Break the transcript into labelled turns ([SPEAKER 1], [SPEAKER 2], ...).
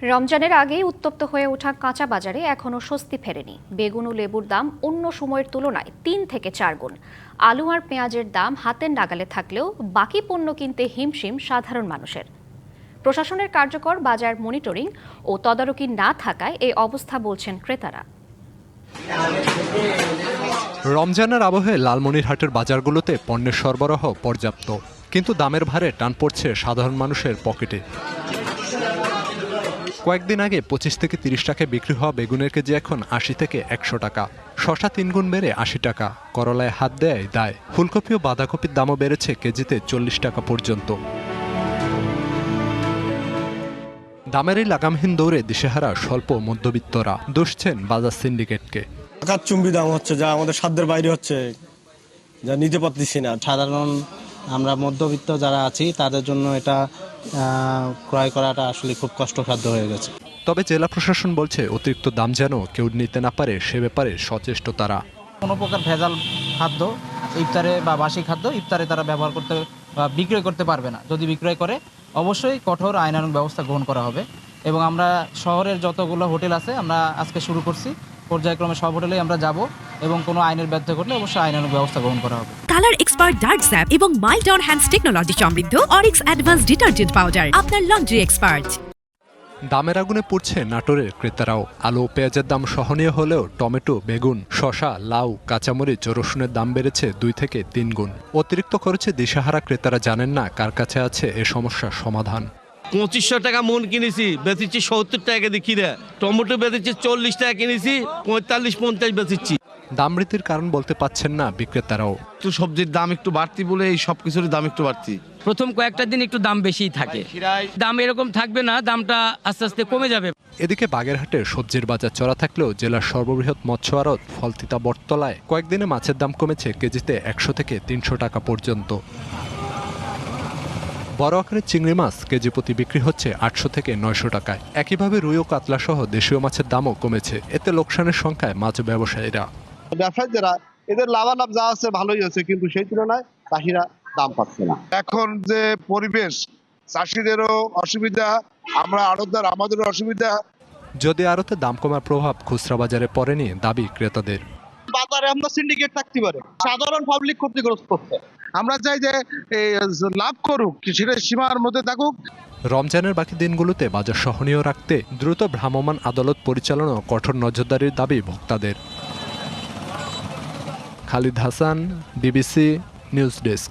[SPEAKER 1] রমজানের আগেই উত্তপ্ত হয়ে ওঠা কাঁচা বাজারে এখনও স্বস্তি ফেরেনি। বেগুন ও লেবুর দাম অন্য সময়ের তুলনায় ৩ থেকে ৪ গুণ। আলু আর পেঁয়াজের দাম হাতের নাগালে থাকলেও বাকি পণ্য কিনতে হিমশিম সাধারণ মানুষের। প্রশাসনের কার্যকর বাজার মনিটরিং ও তদারকি না থাকায় এই অবস্থা বলছেন ক্রেতারা।
[SPEAKER 2] রমজানের আবহে লালমনিরহাটের বাজারগুলোতে পণ্যের সরবরাহ পর্যাপ্ত, কিন্তু দামের ভারে টান পড়ছে সাধারণ মানুষের পকেটে। কয়েকদিন আগে ২৫ থেকে ৩০ টাকায় বিক্রি হওয়া বেগুনের কেজি এখন ৮০ থেকে ১০০ টাকা। শসা ৩ গুণ বেড়ে ৮০ টাকা। করলায় হাত দেয় দায়। ফুলকপি ও বাঁধাকপির দামও বেড়েছে কেজিতে ৪০ টাকা পর্যন্ত। দামের এই লাগামহীন দৌড়ে দিশেহারা স্বল্প মধ্যবিত্তরা দুষছেন বাজার সিন্ডিকেটকে।
[SPEAKER 3] আকাশচুম্বী দাম হচ্ছে, যা আমাদের সাধ্যের বাইরে হচ্ছে, যা নিতে পারতেছি না।
[SPEAKER 4] সাধারণ আমরা মধ্যবিত্ত যারা আছি তাদের জন্য এটা ক্রয় করাটা আসলে খুব কষ্টসাধ্য হয়ে গেছে।
[SPEAKER 2] তবে জেলা প্রশাসন বলছে অতিরিক্ত দাম যেন কেউ নিতে না পারে সে ব্যাপারে সচেষ্ট তারা।
[SPEAKER 4] কোনো প্রকার ভেজাল খাদ্য ইফতারে বা বাসি খাদ্য ইফতারে তারা ব্যবহার করতে বা বিক্রয় করতে পারবে না। যদি বিক্রয় করে অবশ্যই কঠোর আইনানুগ ব্যবস্থা গ্রহণ করা হবে। এবং আমরা শহরের যতগুলো হোটেল আছে আমরা আজকে শুরু করছি, পর্যায়ক্রমে সব হোটেলেই আমরা যাব এবং কোনো আইনের ব্যর্থ করলে অবশ্যই আইনানুগ ব্যবস্থা গ্রহণ করা হবে।
[SPEAKER 5] কালার এক্সপার্ট ডার্ক স্যাপ এবং মাইল্ড অন হ্যান্ডস টেকনোলজি সমৃদ্ধ অরিক্স অ্যাডভান্স ডিটারজেন্ট পাউডার আপনার লন্ড্রি এক্সপার্ট।
[SPEAKER 2] দামের আগুনে পুড়ছে নাটোরের ক্রেতারাও। আলু ও পেঁয়াজের দাম সহনীয় হলেও টমেটো, বেগুন, শসা, লাউ, কাঁচামরিচ ও রসুনের দাম বেড়েছে ২ থেকে ৩ গুণ। অতিরিক্ত খরচে দিশেহারা ক্রেতারা জানেন না কার কাছে আছে এ সমস্যার সমাধান।
[SPEAKER 6] ২৫০০ টাকা মন কিনেছি, বেচেছি ৭০ টাকা দেখি রে। টমেটো বেচেছি ৪০ টাকা কিনেছি, ৪৫-৫০ বেচেছি।
[SPEAKER 2] দাম বৃদ্ধির কারণ বলতে পাচ্ছেন না বিক্রেতারাও।
[SPEAKER 6] তো সবজির দাম একটু বাড়তি বলে এই সব কিছুর দাম একটু বাড়তি।
[SPEAKER 7] প্রথম কয়েকটা দিন একটু দাম বেশিই থাকে, দাম এরকম থাকবে না, দামটা আস্তে আস্তে কমে যাবে।
[SPEAKER 2] এদিকে বাগেরহাটের সবজির বাজার চড়া থাকলেও জেলার সর্ববৃহৎ মৎস্য আড়ত ফলতিতা বটতলায় কয়েকদিনে মাছের দাম কমেছে কেজিতে ১০০ থেকে ৩০০ টাকা পর্যন্ত। বড় আকারের চিংড়ি মাছ কেজি প্রতি বিক্রি হচ্ছে ৮০০ থেকে ৯০০ টাকায়। একইভাবে রুই ও কাতলা সহ দেশীয় মাছের দামও কমেছে। এতে লোকসানের সংখ্যায় মাছ ব্যবসায়ীরা।
[SPEAKER 8] ব্যবসায়ীরা এদের লাভালাভ যা আছে ভালোই আছে, কিন্তু সেই তুলনায় চাষিরা দাম পাচ্ছে না।
[SPEAKER 9] এখন যে পরিবেশ, চাষিদেরও অসুবিধা, আমরা আড়তদার আমাদেরও অসুবিধা।
[SPEAKER 2] যদি আড়তে দাম কমার প্রভাব খুচরা বাজারে পড়েনি দাবি ক্রেতাদের।
[SPEAKER 8] বাজারে আমরা সিন্ডিকেট থাকতে পারে, সাধারণ পাবলিক ক্ষতিগ্রস্ত হচ্ছে।
[SPEAKER 9] আমরা চাই যে লাভ করুক, সেটা সীমার মধ্যে থাকুক।
[SPEAKER 2] রমজানের বাকি দিনগুলোতে বাজার সহনীয় রাখতে দ্রুত ভ্রাম্যমাণ আদালত পরিচালনা ও কঠোর নজরদারির দাবি ভোক্তাদের। Khalid Hasan, BBC news desk.